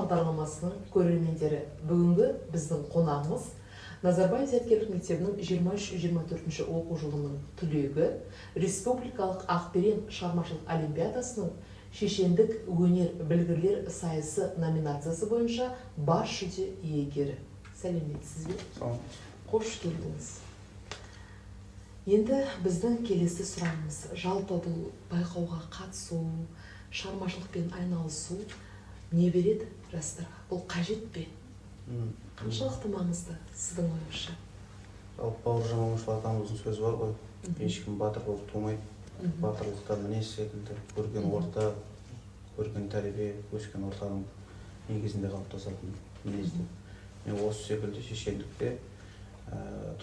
бағдарламасының көрермендері, бүгінгі біздің қонағымыз Назарбаев зияткерлік мектебінің 23-24 оқу жылының түлегі, Республикалық Ақберен шығармашылық олимпиадасының шешендік өнер білгірлер сайысы номинациясы бойынша бас жүлде иегері. Сәлеметсіз бе? Қош келдіңіз. Енді біздің келесі сұрағымыз, жалпы бұл байқауға қатысу, шығармашылықпен айналысу не береді жастарға? Бұл қажет пе? Қаншалықты маңызды сіздің ойыңызша? Бауыржан Момышұлы атамыздың сөзі бар ғой, ешкім батыр болып тумайды. Батырлықта мінез секілді, көрген орта, көрген тәрбие, өскен ортаның негізінде қалыптасатын мінезді. Мен осы секілді шешендікте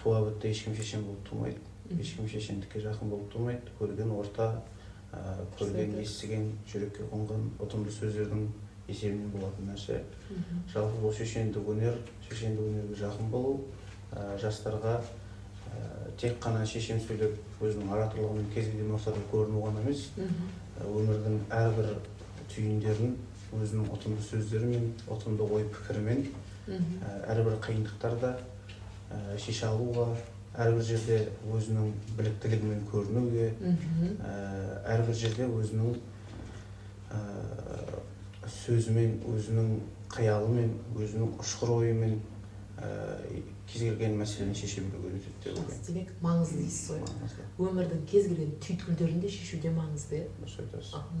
туа бітті ешкім шешен болып тумайды, ешкім шешендікке жақын болып тумайды. Көрген орта, көрген, естіген, жүрекке қонған ұтымды сөздердің есебінен болатын нәрсе. Жалпы бұл шешендік өнерге жақын болу, жастарға тек қана шешен сөйлеп, өзінің ораторлығымен кез келген ортада көріну ғана емес, өмірдің әрбір түйіндерін өзінің ұтымды сөздерімен, ұтымды ой пікірімен, әрбір қиындықтарда шеше алуға, әрбір жерде өзінің біліктілігімен көрінуге, әрбір жерде өзінің сөзімен, өзінің қиялымен, өзінің ұшқыр ойымен кез келген мәселені шеше білуге үйретеді деп ойлаймын. Демек, маңызды дейсіз ғой. Өмірдің кез келген түйткілдерін де шешуде маңызды.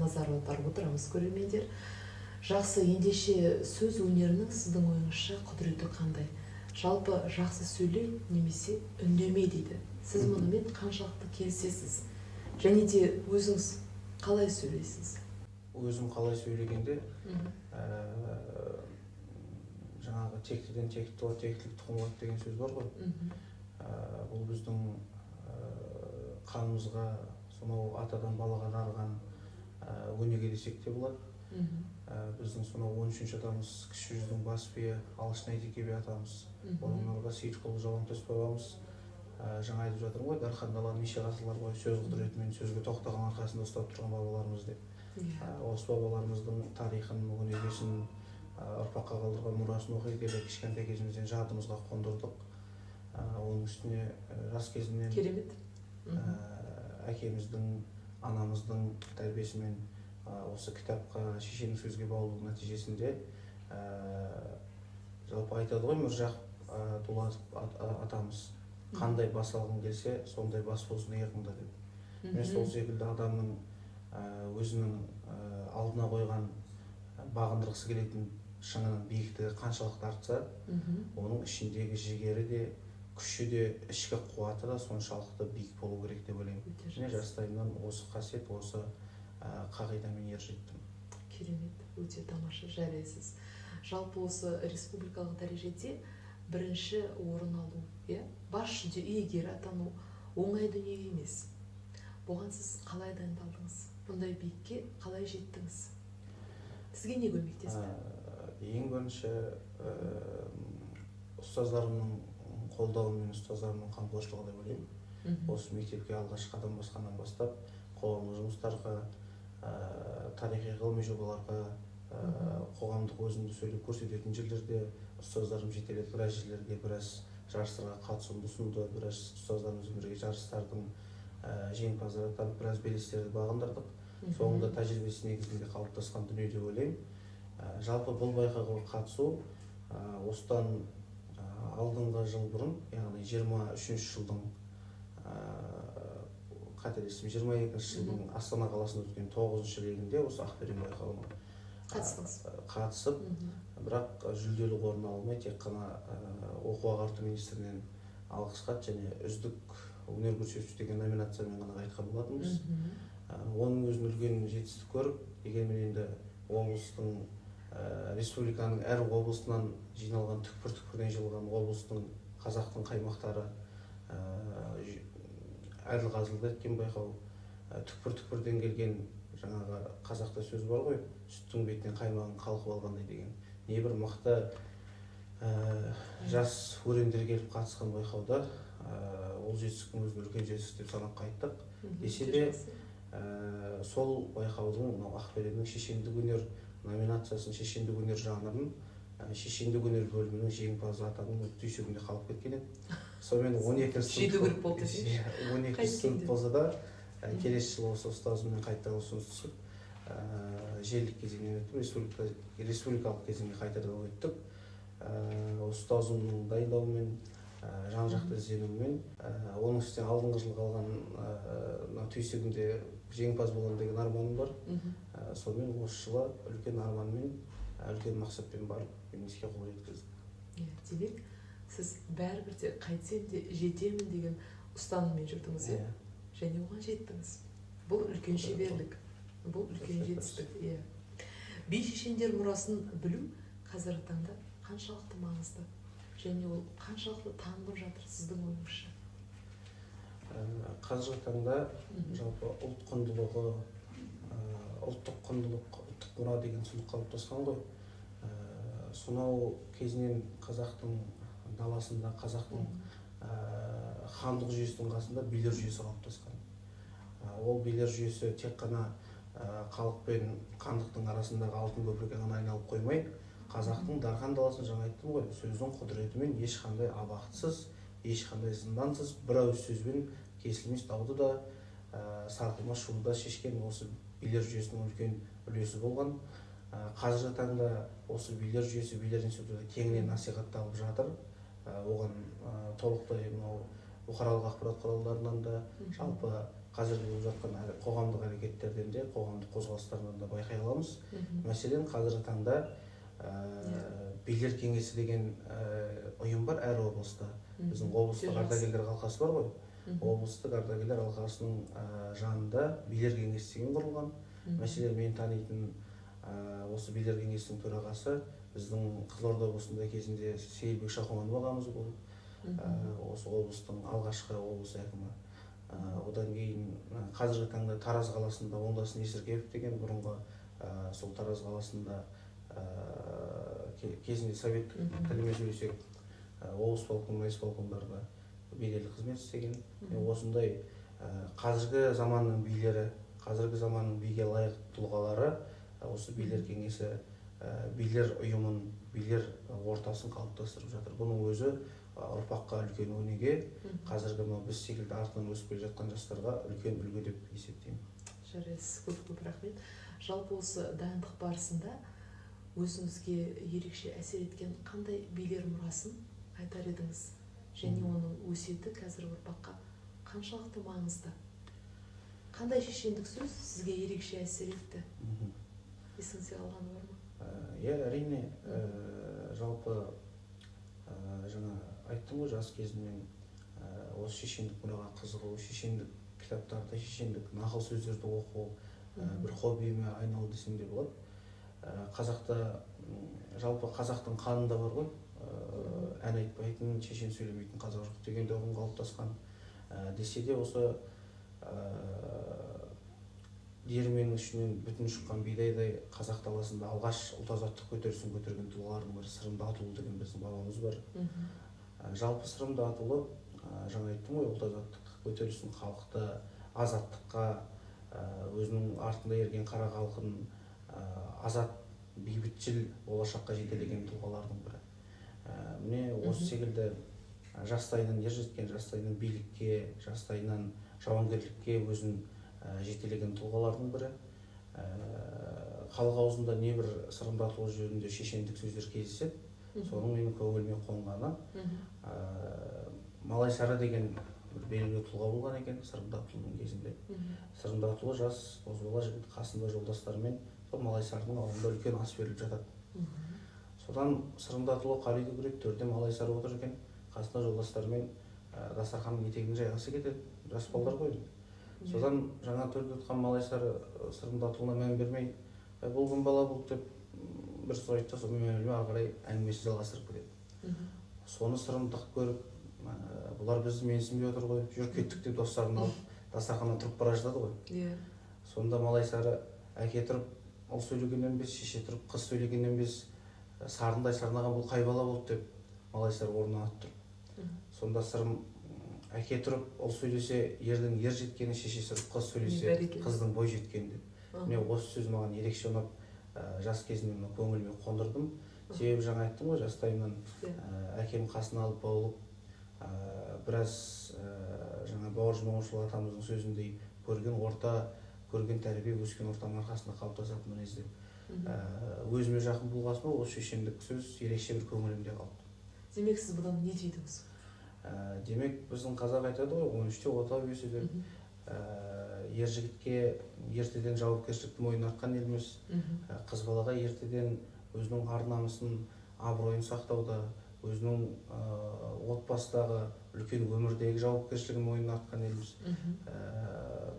Назар аударып отырамыз көрермендер. Жақсы, ендеше сөз өнерінің сіздің ойыңызша құдіреті қандай? Жалпы жақсы сөйлей немесе үндеме дейді. Сіз мұнымен қаншалықты келісесіз? Және де өзіңіз қалай сөйлейсіз? Өзім қалай сөйлегенде, жаңағы тектіден текті туады, тектілік тұқым деген сөз бар ғой. Бұл біздің қанымызға, сонау атадан балаға дарыған өнеге десек те болады. Біздің сонау 13-ші атамыз, кіші жүздің бас биі Алшын Әйтеке би атамыз, оның орда Сейітқұл Жалаңтөс бабамыз жаңа айтып жатырмын ғой, дархан даланы неше ғасырлар бойы сөз құдіретімен сөзге тоқтаған арқасында ұстап тұрған бабаларымыз деп. Осы бабаларымыздың тарихын, өнегесін, ұрпаққа қалдырған мұрасын оқи келе кішкентай кезімізден жадымызға қондырдық. Оның үстіне жас кезінен керемет. Әкеміздің, анамыздың тәрбиесімен осы кітапқа, шешенің сөзге баулу нәтижесінде жалпы айтады ғой Міржақып Дулатов атамыз, қандай бас алғың келсе, сондай бас болсын иығыңда деп. Мен сол секілді адамның өзінің алдына қойған бағындырғысы келетін шыңының биіктігі қаншалықты артса, оның ішіндегі жігері де, күші де, ішкі қуаты да соншалықты биік болу керек деп ойлаймын. Мен жастайымнан осы қасиет, осы қағидамен ержеттім. Керемет, өте тамаша, жарайсыз. Жалпы осы республикалық дәрежеде бірінші орын алу, бас жүлде иегері атану оңай дүние емес. Бұған сіз қалай дайындалдыңыз? Бұндай биікке қалай жеттіңіз? Сізге не көмектесті? Ең бірінші ұстаздарымның қолдауымен, ұстаздарымның қамқоршылығы деп ойлаймын. Осы мектепке алғаш қадам басқаннан бастап, қоғамдық жұмыстарға, тарихи ғылыми жобаларға, қоғамдық өзімді сөйлеп көрсететін жерлерде ұстаздарым жетелеп, біраз жерлерге, біраз жарыстарға қатысуымды ұсынды, біраз ұстаздарымызбен бірге жарыстардың жеңімпаздары атанып, біраз белестерді бағындырдық. Соңында тәжірибесі негізінде қалыптасқан дүние деп ойлаймын. Жалпы бұл байқауға қатысу осыдан алдыңғы жыл бұрын, яғни 23-ші жылдың қателесім 22-ші жылдың Астана қаласында өткен 9-шы легінде осы Ақберен байқауына қатысып, бірақ жүлделі орын алмай, тек қана оқу ағарту министрінен алғыс хат және үздік өнер көрсетуші деген номинациямен ғана қайтқан болатынбыз. Оның өзін үлкен жетістік көріп, дегенмен енді облыстың, республиканың әр облысынан жиналған, түкпір-түкпірден жиналған облыстың, қазақтың қаймақтары әділ-қазылды еткен байқау, түкпір-түкпірден келген жаңағы қазақта сөз бар ғой, сүттің бетінен қаймағын қалқып алғандай деген. Небір мықты жас өрендер келіп қатысқан байқауда ол жетістіктің өзін үлкен жетістік деп санап қайттық. Десе де сол байқаудың Ақбереннің шешендік өнер номинациясын шешендік өнер жанрын шешендік өнер бөлімінің жеңімпазы атағының түйсігінде қалып кеткен еді. Сонымен 12 сынып болса да келесі жылы осы ұстазыммен қайтадан ұсыныс түсіп желілік кезеңнен өттім, республикалық кезеңге қайтадан өттік. Ұстазымның дайындауымен, жан-жақты ізденумен, оның үстіне алдыңғы жылы қалған түйсігінде жеңімпаз болған деген арманым бар. Сонымен осы жылы үлкен арманмен, үлкен мақсатпен барып, іске қол жеткіздік. Демек, сіз бәрібір де қайтсем де жетемін деген ұстаныммен жүрдіңіз, және оған жеттіңіз. Бұл үлкен шеберлік, бұл үлкен жетістік. Би шешендер мұрасын білу қазіргі таңда қаншалықты маңызды, және ол қаншалықты танылып жатыр сіздің ойыңызша? Қазіргі таңда жалпы ұлт құндылығы, ұлттық құндылық, ұлттық мұра деген түсінік қалыптасқан ғой. Сонау кезінен қазақтың даласында, қазақтың хандық жүйесінің қасында билер жүйесі қалыптасқан. Ол билер жүйесі тек қана халық пен хандықтың арасындағы алтын көпірге ғана айналып қоймай, қазақтың дархан даласын жаңа айттым ғой, сөздің құдіретімен ешқандай абақтысыз, ешқандай зындансыз, бір ауыз сөзбен кесілмес дауды да сарқылмас шуды шешкен осы билер жүйесінің үлкен үлесі болған. Қазіргі таңда осы билер жүйесі, билер институты кеңінен насихатталып жатыр. Оған толықтай бұқаралық ақпарат құралдарынан да, жалпы қазіргі болып жатқан қоғамдық әрекеттерден де, қоғамдық қозғалыстарынан да байқай аламыз. Мәселен, қазіргі таңда билер кеңесі деген ұйым бар әр облыста. Біздің облыстық ардагерлер алқасы бар ғой. Облыстық ардагерлер алқасының жанында билер кеңесі деген құрылған. Мәселен, мен танитын осы билер кеңесінің төрағасы біздің Қызылорда облысында кезінде Сейілбек Шахоманов ағамыз болып, осы облыстың алғашқы облыс әкімі. Одан кейін қазіргі таңда Тараз қаласында Оңдасын Есіркеев деген бұрынғы сол Тараз қаласында кезінде совет тілімен сөйлесек облыс полком, райисполкомдарда беделді қызмет істеген. Осындай қазіргі заманның билері, қазіргі заманның биге лайық тұлғалары осы билер кеңесі, билер ұйымын, билер ортасын қалыптастырып жатыр. Бұның өзі ұрпаққа үлкен өнеге, қазіргі біз секілді артынан өсіп келе жатқан жастарға үлкен үлгі деп есептеймін. Жарайсыз, көп рахмет. Жалпы осы дайындық барысында өзіңізге ерекше әсер еткен қандай билер мұрасын айтар едіңіз? Және оның өсиеті қазіргі ұрпаққа қаншалықты маңызды? Қандай шешендік сөз сізге ерекше әсер етті? Есіңізге алғаны бар ма? Әрине, жалпы жаңа айттым ғой, жас кезімнен осы шешендік мұраға қызығу, шешендік кітаптарды, шешендік нақыл сөздерді оқу бір хоббиіме айналды десем де болады. Қазақта, жалпы қазақтың қанында бар ғой, ән айтпайтын, шешен сөйлемейтін қазақ жоқ деген де ұғым қалыптасқан. Десе де осы диірменнің ішінен бүтін шыққан бидайдай қазақ даласында алғаш ұлт-азаттық көтерілісін көтерген тұлғалардың бірі Сырымды Атұлы деген біздің бабамыз бар. Жалпы Сырымды Атұлы, жаңа айттым ғой, ұлт-азаттық көтерілісін, халықты азаттыққа, өзінің артында ерген қара халқын азат, бейбітшіл болашаққа жетелеген тұлғалардың бірі. Міне осы секілді жастайынан ер жеткен, жастайынан билікке, жастайынан жауынгерлікке өзін жетелеген тұлғалардың бірі. Халық аузында небір Сырымды Атұлы жөнінде шешендік сөздер кездеседі. Соның менің көңіліме қонғаны Малайсары деген бір белгілі тұлға болған екен Сырымды Атұлының кезінде. Сырымды Атұлы жас бозбала жігіт қасында жолдастарымен Малайсарының ауылында үлкен ас беріліп жатады. Содан Сырымды Атұлы қарайды көреді, төрде Малайсары отыр екен, қасында жолдастарымен дастарханның етегіне жайғысы кетеді, жас балалар ғой. Содан жаңа төрде отқан Малайсары Сырымды Атұлына мән бермей, бұл кім бала бұл деп бір сөз айтты, сонымен мән бермей ары қарай әңгімесін жалғастырып кетеді. Соны Сырымдық көріп, бұлар бізді менсінбей отыр ғой, жүріп кеттік деп достарын алып дастарханнан тұрып бара жатады ғой. Сонда Малайсары әке тұрып ұл сөйлегеннен без, шеше тұрып қыз сөйлегеннен без, сарындай сарнаған бұл қай бала болды деп Малайсары орнынан атып тұрып. Сонда Сырым әке тұрып ұл сөйлесе ердің ер жеткені, шеше тұрып қыз сөйлесе қыздың бой жеткені деп. Міне осы сөз маған ерекше ұнап, жас кезімнен көңіліме қондырдым. Себебі жаңа айттым ғой, жастайымнан әкем қасына алып баулып, біраз жаңа бауыржан момышұлы атамыздың сөзіндей көрген орта, көрген тәрбие өскен ортаның арқасында қалыптасатын мінез деп. Өзіме жақын болғасыма осы шешендік сөз ерекше бір көңілімде қалды. Демек, сіз бұдан не түйдіңіз? Демек, біздің қазақ айтады ғой, 13-те отау үйесі деп. Ер жігітке ертеден жауапкершілікті мойнына артқан елміз. Қыз балаға ертеден өзінің ар-намысын, абыройын сақтауда, өзінің отбасыдағы үлкен өмірдегі жауапкершілігін мойнына артқан елміз.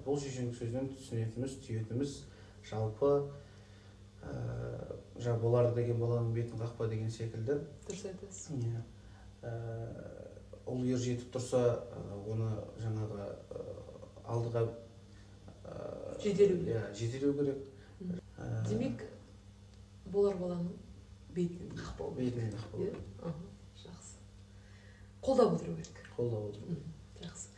Бұл шешендік сөзден түсінетініміз, түйетініміз жалпы болар деген баланың бетін қақпа деген секілді. Дұрыс айтасыз. Ұл ер жетіп тұрса, оны жаңағы алдыға жетелеу керек. Демек, болар баланың бетінен қақпау. Бетінен қақпау. Жақсы. Қолдап отыру керек. Қолдап отыру керек. Жақсы.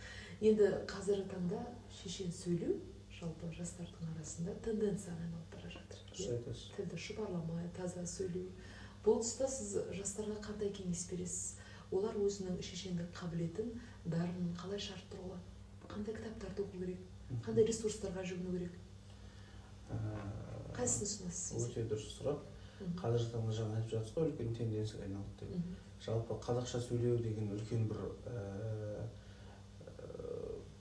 Енді қазіргі таңда шешен сөйлеу жалпы жастардың арасында тенденцияға айналып бара жатыр. Тілді шұбарламай, таза сөйлеу. Бұл тұста сіз жастарға қандай кеңес бересіз? Олар өзінің шешендік қабілетін, дарынын қалай шарттыруға? Қандай кітаптарды оқу керек? Қандай ресурстарға жүгіну керек? Қайсысын ұсынасыз? Өте дұрыс сұрақ. Қазіргі таңда жаңа айтып жатсыз ғой, үлкен тенденцияға айналды деп. Жалпы қазақша сөйлеу деген үлкен бір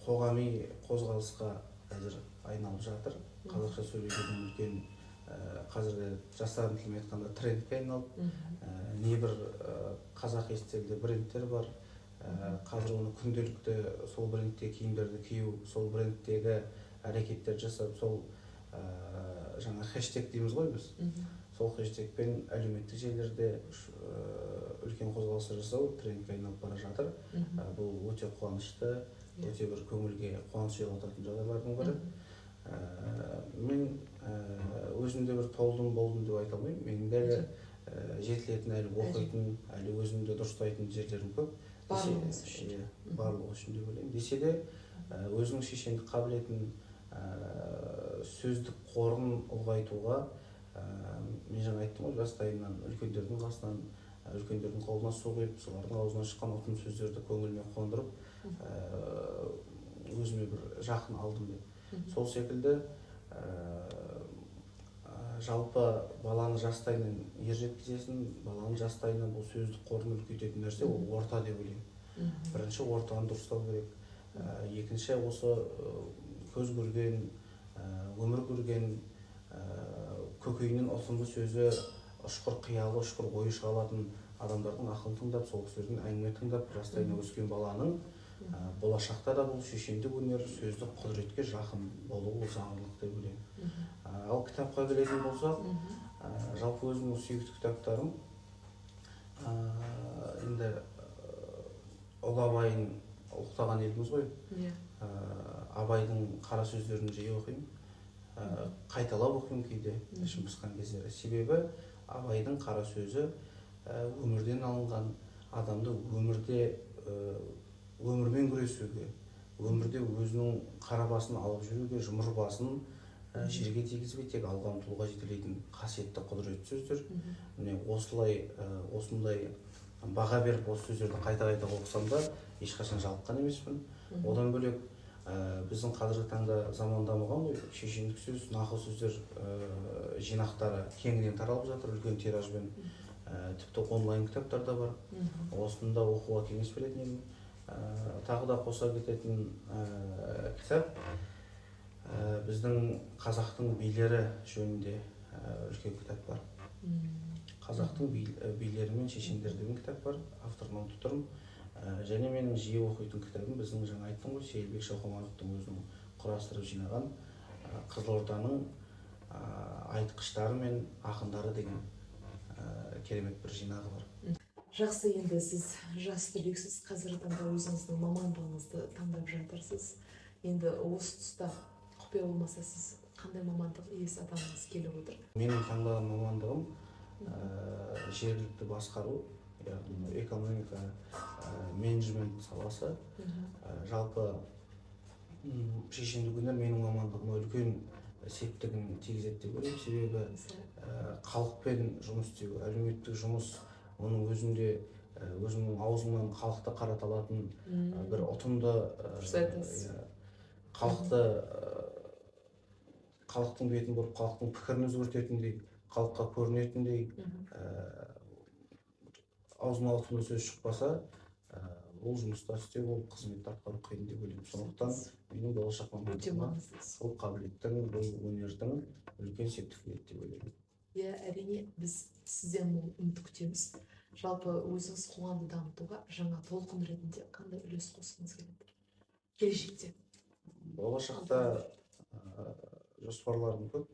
қоғами қозғалысқа қазір айналып жатыр. Қазақша сөйлеу деген үлкен қазіргі жастардың тілімен айтқанда трендке айналып, небір қазақ естелі брендтер бар. Қазір оны күнделікті сол брендтегі киімдерді кию, сол брендтегі әрекеттер жасап, сол жаңа хэштег дейміз ғой біз. Сол хэштегпен әлеуметтік желілерде үлкен қозғалыстар жасау трендке айналып бара жатыр. Бұл өте қуанышты, өте бір көңілге қуаныш ұялататын жағдайлардың бірі. Мен өзімде бір болдым деп айта алмаймын. Менің де жетілетін, әлі оқитын, әлі өзімді дұрыстайтын жерлерім көп. Барлығы үшін деп ойлаймын. Десе де өзінің шешендік қабілетін, сөздік қорын ұлғайтуға, мен жаңа айттым ғой, жастайымнан үлкендердің қасынан, үлкендердің қолына су құйып, солардың аузынан шыққан ұтым сөздерді көңіліме қондырып, өзіме бір жақын алдым деп. Сол секілді жалпы баланы жастайынан ер жеткізесін, баланы жастайынан бұл сөздік қорын үлкейтетін нәрсе ол орта деп ойлаймын. Бірінші ортаны дұрыстау керек. Екінші осы көз көрген, өмір көрген, көкейінен ұтымды сөзі, ұшқыр қиялы, ұшқыр ойы шыға алатын адамдардың ақылын тыңдап, сол кісілердің әңгіме тыңдап, жастайынан өскен баланың болашақта да бұл шешендік өнер, сөздік құдіретке жақын болуы заңдылық деп ойлаймын. Ал кітапқа келетін болсақ, жалпы өзімнің сүйікті кітаптарым, енді ұлы Абайын ұлықтаған елміз ғой. Абайдың қара сөздерін жиі оқимын. Қайталап оқимын кейде, ішім пысқан кездері. Себебі Абайдың қара сөзі өмірден алынған, адамды өмірмен күресуге, өмірде өзінің қара басын алып жүруге, жұмыр басын жерге тигізбей тек алға ұмтылуға жетелейтін қасиетті құдіретті сөздер. Міне осындай баға беріп осы сөздерді қайта-қайта оқысам да ешқашан жалыққан емеспін. Одан бөлек біздің қазіргі таңда заман дамыған ғой, шешендік сөз, нақыл сөздер жинақтары кеңінен таралып жатыр, үлкен тиражбен. Тіпті онлайн кітаптар да бар. Осында оқуға кеңес беретін едім. Тағы да қоса кететін кітап біздің қазақтың билері жөнінде үлкен кітап бар. Қазақтың билері мен шешендері деген кітап бар, авторын ұмытып тұрмын. Және менің жиі оқитын кітабым біздің жаңа айттым ғой, Сейілбек Шоқомановтың өзінің құрастырып жинаған Қызылорданың айтқыштары мен ақындары деген керемет бір жинағы бар. Жақсы, енді сіз жас түлексіз, қазіргі таңда өзіңіздің мамандығыңызды таңдап жатырсыз. Енді осы тұста құпия болмаса, сіз қандай мамандық иесі адамыңыз келіп отыр? Менің таңдаған мамандығым жергілікті басқару, экономика, менеджмент саласы. Жалпы шешендік өнер менің мамандығыма үлкен септігін тигізеді деп ойлаймын. Себебі халықпен жұмыс істеу, әлеуметтік жұмыс, оның өзінде өзінің аузынан халықты қарата алатын бір ұтымды халықтың бетін бұрып, халықтың пікірін өзгертетіндей, халыққа көрінетіндей аузынан ұтымды сөз шықпаса, ол жұмыста істеу, ол қызметті атқару қиын деп ойлаймын. Сондықтан менің болашақ мамандығыма бұл қабілеттің, бұл өнердің үлкен септігі береді деп ойлаймын. Иә, әрине біз сізден мол үміт күтеміз. Жалпы өзіңіз қоғамды дамытуға жаңа толқын ретінде қандай үлес қосқыңыз келеді келешекте? Болашақта жоспарларым көп,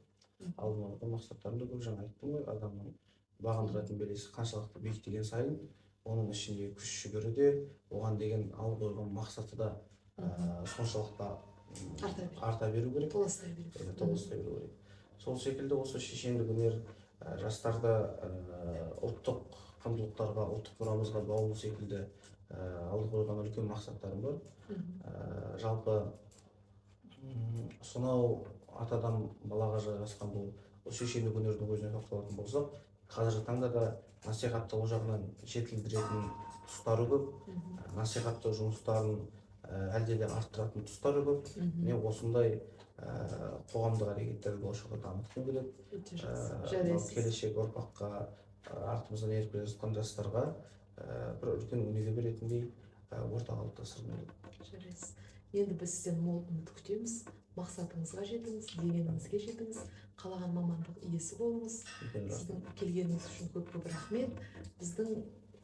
алдыма қойған мақсаттарым да көп. Жаңа айттым ғой, адамның бағындыратын белесі қаншалықты биіктеген сайын, оның ішінде күш-жігері де, оған деген алып қойған мақсаты да соншалықты арта беру керек, толастай беру керек. Сол секілді осы шешендік өнер жастарда ұлттық құндылықтарға, ұлттық мұрамызға баулу секілді алып қойған үлкен мақсаттарым бар. Жалпы сонау атадан балаға жалғасқан бұл шешендік өнердің өзіне тоқталатын болсақ, қазіргі таңда да насихаттау жағынан жетілдіретін тұстары көп, насихаттау жұмыстарын әлде де арттыратын тұстары көп. Мен осындай қоғамдық әрекеттерді болашақта дамытқым келеді. Келешек ұрпаққа, артымыздан еріп келе жатқан жастарға бір үлкен өнеге беретіндей орта қалыптастырғым келеді. Жарайсыз. Енді біз сізден мол үміт күтеміз. Мақсатыңызға жетіңіз, дегеніңізге жетіңіз, қалаған мамандық иесі болыңыз. Сіздің келгеніңіз үшін көп-көп рахмет. Біздің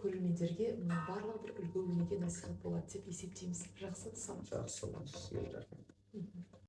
көрермендерге мұның барлығы бір үлгі өнеге насихат болады деп есептейміз. Жақсы, сау. Жақсы, сізге рахмет.